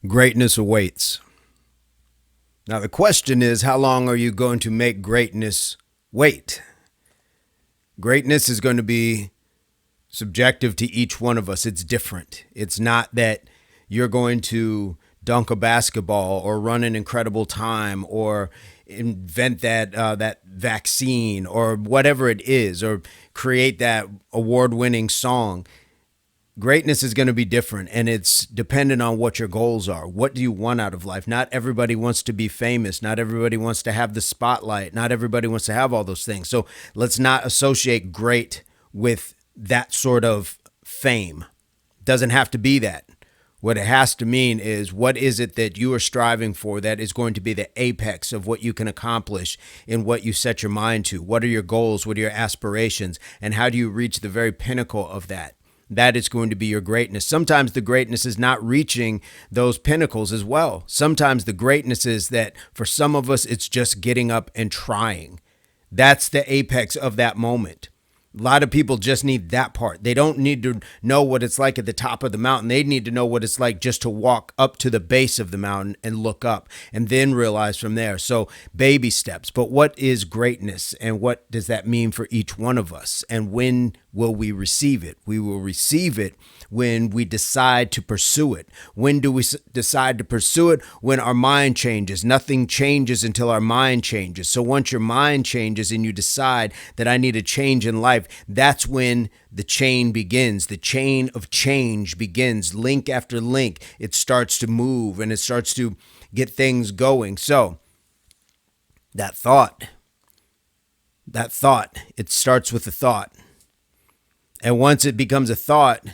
Greatness awaits. Now, the question is, how long are you going to make greatness wait? Greatness is going to be subjective to each one of us. It's different. It's not that you're going to dunk a basketball or run an incredible time or invent that vaccine or whatever it is, or create that award-winning song. Greatness is going to be different, and it's dependent on what your goals are. What do you want out of life? Not everybody wants to be famous. Not everybody wants to have the spotlight. Not everybody wants to have all those things. So let's not associate great with that sort of fame. Doesn't have to be that. What it has to mean is, what is it that you are striving for that is going to be the apex of what you can accomplish in what you set your mind to? What are your goals? What are your aspirations? And how do you reach the very pinnacle of that? That is going to be your greatness. Sometimes the greatness is not reaching those pinnacles as well. Sometimes the greatness is that for some of us, it's just getting up and trying. That's the apex of that moment. A lot of people just need that part. They don't need to know what it's like at the top of the mountain. They need to know what it's like just to walk up to the base of the mountain and look up and then realize from there. So baby steps. But what is greatness, and what does that mean for each one of us? And when will we receive it? We will receive it when we decide to pursue it. When do we decide to pursue it? When our mind changes. Nothing changes until our mind changes. So once your mind changes and you decide that I need a change in life, that's when the chain begins. The chain of change begins. Link after link, it starts to move and it starts to get things going. So that thought, it starts with a thought. And once it becomes a thought,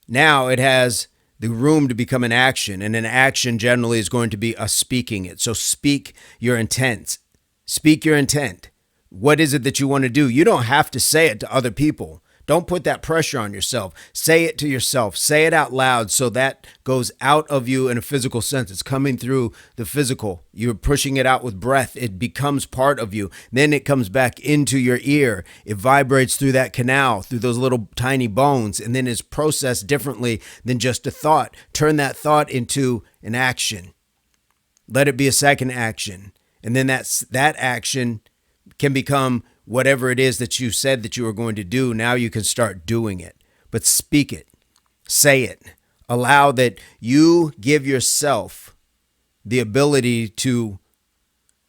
now it has the room to become an action. And an action generally is going to be us speaking it. So speak your intent. Speak your intent. What is it that you want to do? You don't have to say it to other people. Don't put that pressure on yourself. Say it to yourself. Say it out loud so that goes out of you in a physical sense. It's coming through the physical. You're pushing it out with breath. It becomes part of you. Then it comes back into your ear. It vibrates through that canal, through those little tiny bones, and then is processed differently than just a thought. Turn that thought into an action. Let it be a second action. And then that action can become whatever it is that you said that you were going to do. Now you can start doing it. But speak it. Say it. Allow that you give yourself the ability to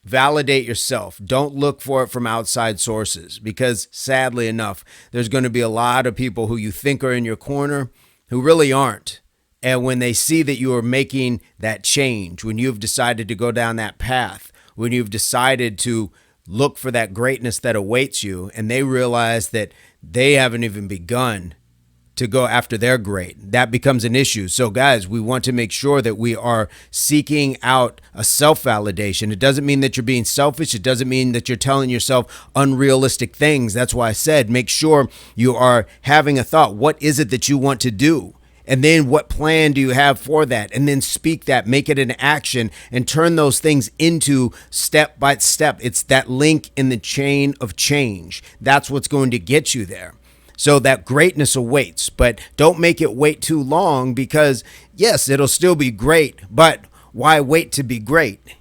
validate yourself. Don't look for it from outside sources, because sadly enough, there's going to be a lot of people who you think are in your corner who really aren't. And when they see that you are making that change, when you've decided to go down that path, when you've decided to look for that greatness that awaits you, and they realize that they haven't even begun to go after their great, that becomes an issue. So guys, we want to make sure that we are seeking out a self-validation. It doesn't mean that you're being selfish. It doesn't mean that you're telling yourself unrealistic things. That's why I said, make sure you are having a thought. What is it that you want to do? And then what plan do you have for that? And then speak that, make it an action, and turn those things into step by step. It's that link in the chain of change. That's what's going to get you there. So that greatness awaits, but don't make it wait too long, because yes, it'll still be great, but why wait to be great?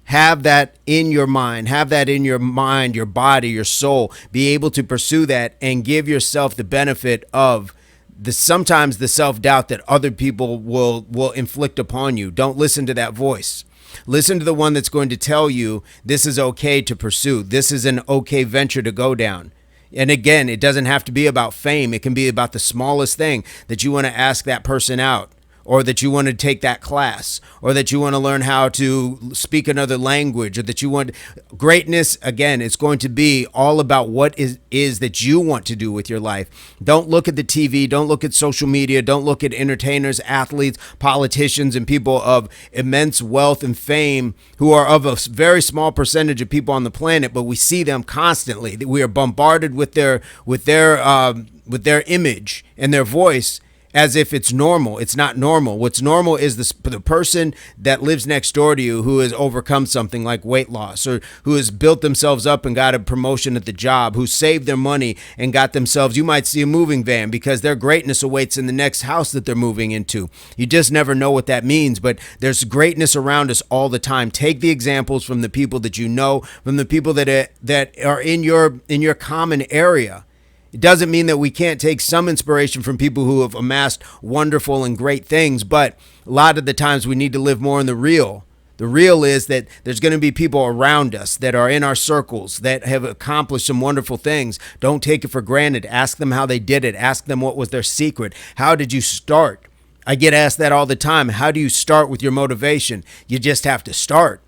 Have that in your mind, your body, your soul, be able to pursue that and give yourself the benefit of sometimes the self-doubt that other people will inflict upon you. Don't listen to that voice. Listen to the one that's going to tell you this is okay to pursue. This is an okay venture to go down. And again, it doesn't have to be about fame. It can be about the smallest thing that you want to ask that person out, or that you want to take that class, or that you want to learn how to speak another language, or that you want greatness. Again, it's going to be all about what is that you want to do with your life. Don't look at the TV. Don't look at social media. Don't look at entertainers, athletes, politicians, and people of immense wealth and fame who are of a very small percentage of people on the planet, but we see them constantly. We are bombarded with their image and their voice. as if it's normal. It's not normal. What's normal is the person that lives next door to you who has overcome something like weight loss, or who has built themselves up and got a promotion at the job, who saved their money and got themselves, you might see a moving van, because their greatness awaits in the next house that they're moving into. You just never know what that means, but there's greatness around us all the time. Take the examples from the people that you know, from the people that are in your common area. It doesn't mean that we can't take some inspiration from people who have amassed wonderful and great things, but a lot of the times we need to live more in the real. The real is that there's going to be people around us that are in our circles that have accomplished some wonderful things. Don't take it for granted. Ask them how they did it. Ask them what was their secret. How did you start? I get asked that all the time. How do you start with your motivation? You just have to start.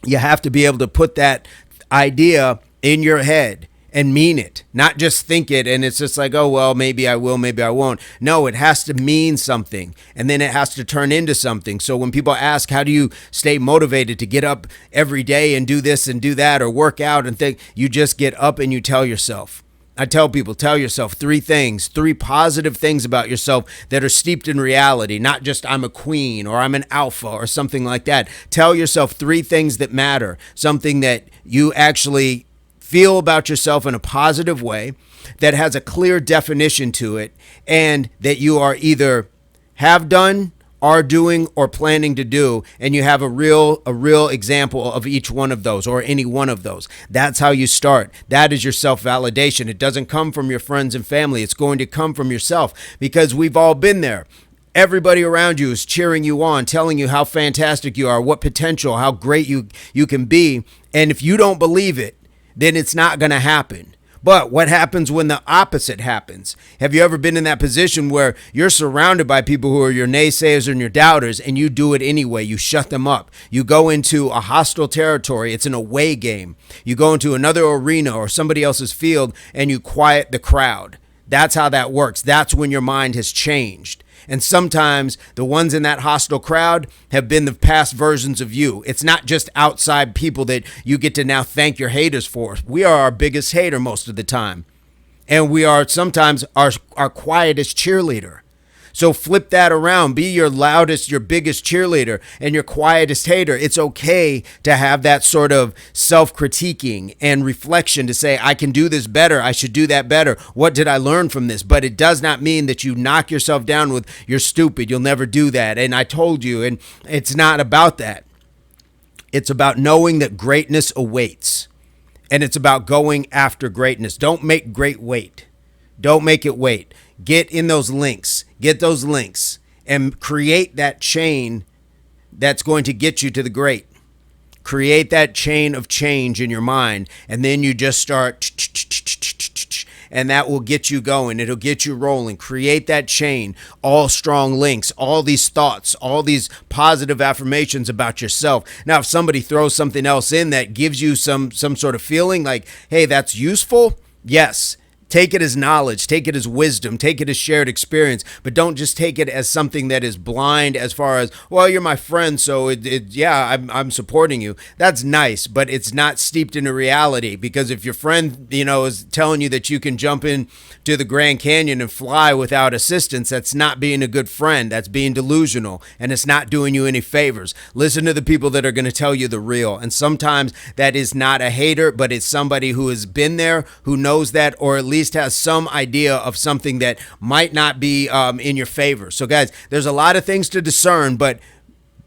You have to be able to put that idea in your head and mean it, not just think it. And it's just like, oh, well, maybe I will, maybe I won't. No, it has to mean something, and then it has to turn into something. So when people ask, how do you stay motivated to get up every day and do this and do that, or work out and think, you just get up and you tell yourself. I tell people, tell yourself 3 things, 3 positive things about yourself that are steeped in reality, not just I'm a queen or I'm an alpha or something like that. Tell yourself 3 things that matter, something that you actually feel about yourself in a positive way, that has a clear definition to it, and that you are either have done, are doing, or planning to do, and you have a real example of each one of those, or any one of those. That's how you start. That is your self-validation. It doesn't come from your friends and family. It's going to come from yourself, because we've all been there. Everybody around you is cheering you on, telling you how fantastic you are, what potential, how great you can be. And if you don't believe it, then it's not going to happen. But what happens when the opposite happens? Have you ever been in that position where you're surrounded by people who are your naysayers and your doubters, and you do it anyway? You shut them up. You go into a hostile territory. It's an away game. You go into another arena or somebody else's field, and you quiet the crowd. That's how that works. That's when your mind has changed. And sometimes the ones in that hostile crowd have been the past versions of you. It's not just outside people that you get to now thank your haters for. We are our biggest hater most of the time. And we are sometimes our quietest cheerleader. So flip that around. Be your loudest, your biggest cheerleader, and your quietest hater. It's okay to have that sort of self-critiquing and reflection to say, I can do this better. I should do that better. What did I learn from this? But it does not mean that you knock yourself down with, you're stupid, you'll never do that, and I told you. And it's not about that. It's about knowing that greatness awaits. And it's about going after greatness. Don't make great wait. Don't make it wait. Get in those links. Get those links and create that chain that's going to get you to the great. Create that chain of change in your mind, and then you just start, and that will get you going. It'll get you rolling. Create that chain, all strong links, all these thoughts, all these positive affirmations about yourself. Now, if somebody throws something else in that gives you some sort of feeling like, hey, that's useful, yes. Take it as knowledge, take it as wisdom, take it as shared experience, but don't just take it as something that is blind as far as, well, you're my friend, so I'm supporting you. That's nice, but it's not steeped in a reality, because if your friend, is telling you that you can jump in to the Grand Canyon and fly without assistance, that's not being a good friend. That's being delusional, and it's not doing you any favors. Listen to the people that are going to tell you the real, and sometimes that is not a hater, but it's somebody who has been there, who knows that, or at least has some idea of something that might not be in your favor. So guys, there's a lot of things to discern, but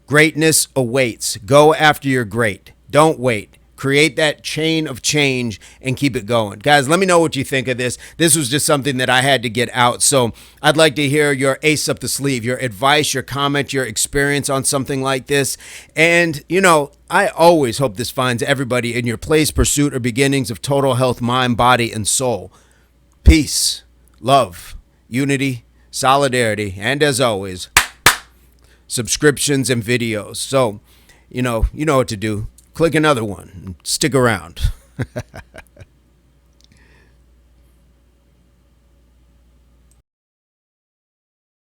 greatness awaits. Go after your great. Don't wait. Create that chain of change and keep it going. Guys, let me know what you think of this. This was just something that I had to get out. So I'd like to hear your ace up the sleeve, your advice, your comment, your experience on something like this. And, I always hope this finds everybody in your place, pursuit, or beginnings of total health, mind, body, and soul. Peace, love, unity, solidarity, and as always, subscriptions and videos. So, you know what to do. Click another one and stick around.